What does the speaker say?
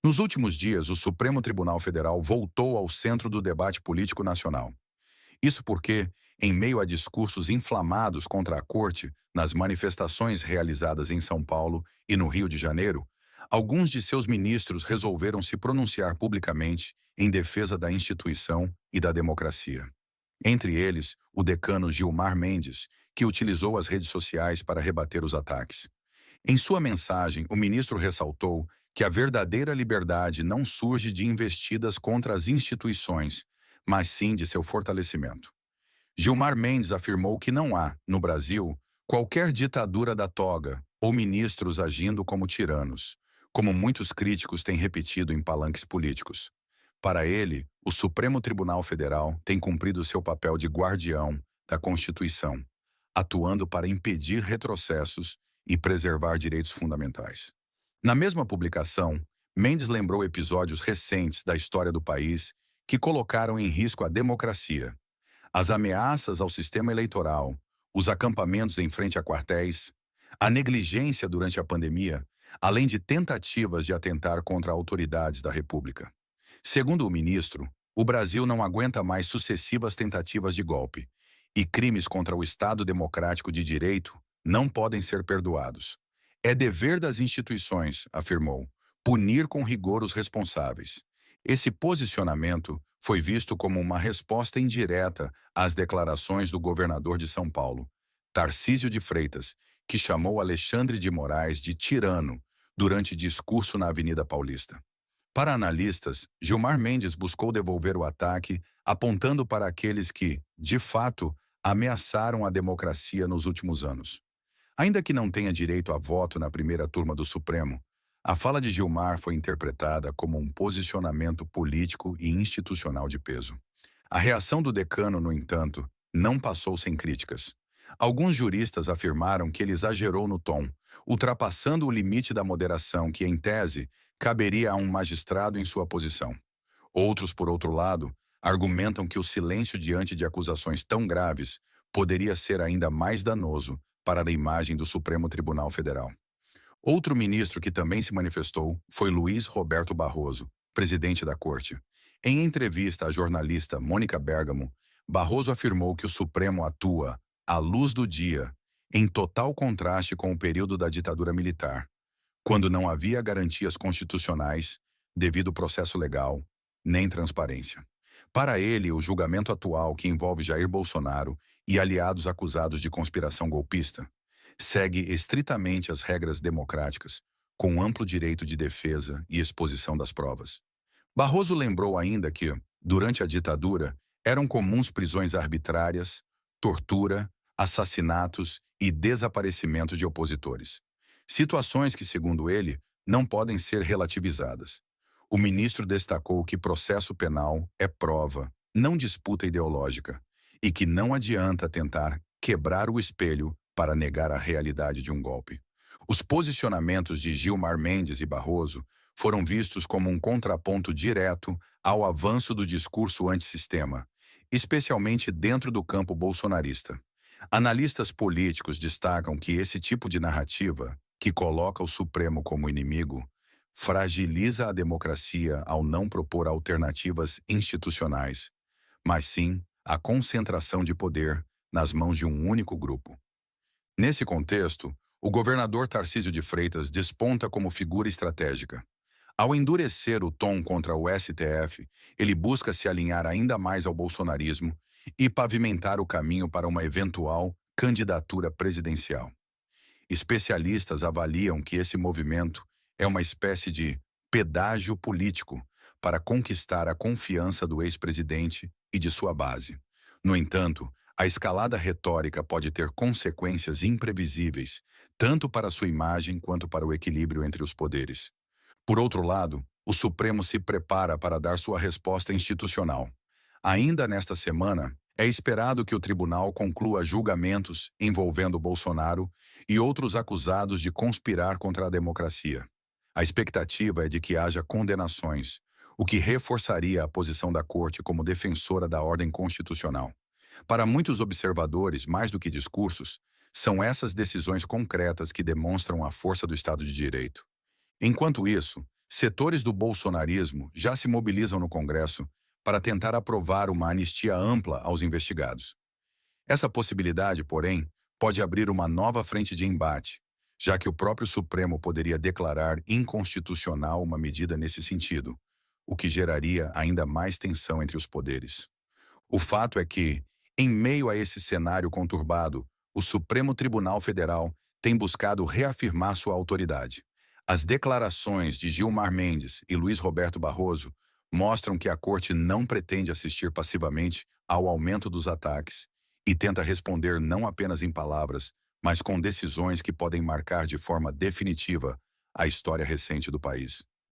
Nos últimos dias, o Supremo Tribunal Federal voltou ao centro do debate político nacional. Isso porque, em meio a discursos inflamados contra a Corte nas manifestações realizadas em São Paulo e no Rio de Janeiro, alguns de seus ministros resolveram se pronunciar publicamente em defesa da instituição e da democracia. Entre eles, o decano Gilmar Mendes, que utilizou as redes sociais para rebater os ataques. Em sua mensagem, o ministro ressaltou que a verdadeira liberdade não surge de investidas contra as instituições, mas sim de seu fortalecimento. Gilmar Mendes afirmou que não há, no Brasil, qualquer ditadura da toga ou ministros agindo como tiranos, como muitos críticos têm repetido em palanques políticos. Para ele, o Supremo Tribunal Federal tem cumprido seu papel de guardião da Constituição, atuando para impedir retrocessos e preservar direitos fundamentais. Na mesma publicação, Mendes lembrou episódios recentes da história do país que colocaram em risco a democracia, as ameaças ao sistema eleitoral, os acampamentos em frente a quartéis, a negligência durante a pandemia, além de tentativas de atentar contra autoridades da República. Segundo o ministro, o Brasil não aguenta mais sucessivas tentativas de golpe, e crimes contra o Estado Democrático de Direito não podem ser perdoados. É dever das instituições, afirmou, punir com rigor os responsáveis. Esse posicionamento foi visto como uma resposta indireta às declarações do governador de São Paulo, Tarcísio de Freitas, que chamou Alexandre de Moraes de tirano durante discurso na Avenida Paulista. Para analistas, Gilmar Mendes buscou devolver o ataque, apontando para aqueles que, de fato, ameaçaram a democracia nos últimos anos. Ainda que não tenha direito a voto na primeira turma do Supremo, a fala de Gilmar foi interpretada como um posicionamento político e institucional de peso. A reação do decano, no entanto, não passou sem críticas. Alguns juristas afirmaram que ele exagerou no tom, ultrapassando o limite da moderação que, em tese, caberia a um magistrado em sua posição. Outros, por outro lado, argumentam que o silêncio diante de acusações tão graves poderia ser ainda mais danoso para a imagem do Supremo Tribunal Federal. Outro ministro que também se manifestou foi Luiz Roberto Barroso, presidente da Corte. Em entrevista à jornalista Mônica Bergamo, Barroso afirmou que o Supremo atua, à luz do dia, em total contraste com o período da ditadura militar, quando não havia garantias constitucionais, devido processo legal, nem transparência. Para ele, o julgamento atual, que envolve Jair Bolsonaro e aliados acusados de conspiração golpista, segue estritamente as regras democráticas, com amplo direito de defesa e exposição das provas. Barroso lembrou ainda que, durante a ditadura, eram comuns prisões arbitrárias, tortura, assassinatos e desaparecimentos de opositores. Situações que, segundo ele, não podem ser relativizadas. O ministro destacou que processo penal é prova, não disputa ideológica, e que não adianta tentar quebrar o espelho para negar a realidade de um golpe. Os posicionamentos de Gilmar Mendes e Barroso foram vistos como um contraponto direto ao avanço do discurso antissistema, especialmente dentro do campo bolsonarista. Analistas políticos destacam que esse tipo de narrativa, que coloca o Supremo como inimigo, fragiliza a democracia ao não propor alternativas institucionais, mas sim a concentração de poder nas mãos de um único grupo. Nesse contexto, o governador Tarcísio de Freitas desponta como figura estratégica. Ao endurecer o tom contra o STF, ele busca se alinhar ainda mais ao bolsonarismo e pavimentar o caminho para uma eventual candidatura presidencial. Especialistas avaliam que esse movimento é uma espécie de pedágio político para conquistar a confiança do ex-presidente e de sua base. No entanto, a escalada retórica pode ter consequências imprevisíveis, tanto para sua imagem quanto para o equilíbrio entre os poderes. Por outro lado, o Supremo se prepara para dar sua resposta institucional. Ainda nesta semana, é esperado que o tribunal conclua julgamentos envolvendo Bolsonaro e outros acusados de conspirar contra a democracia. A expectativa é de que haja condenações, o que reforçaria a posição da Corte como defensora da ordem constitucional. Para muitos observadores, mais do que discursos, são essas decisões concretas que demonstram a força do Estado de Direito. Enquanto isso, Setores do bolsonarismo já se mobilizam no Congresso para tentar aprovar uma anistia ampla aos investigados. Essa possibilidade, porém, pode abrir uma nova frente de embate, já que o próprio Supremo poderia declarar inconstitucional uma medida nesse sentido, o que geraria ainda mais tensão entre os poderes. O fato é que, em meio a esse cenário conturbado, o Supremo Tribunal Federal tem buscado reafirmar sua autoridade. As declarações de Gilmar Mendes e Luiz Roberto Barroso mostram que a Corte não pretende assistir passivamente ao aumento dos ataques e tenta responder não apenas em palavras, mas com decisões que podem marcar de forma definitiva a história recente do país.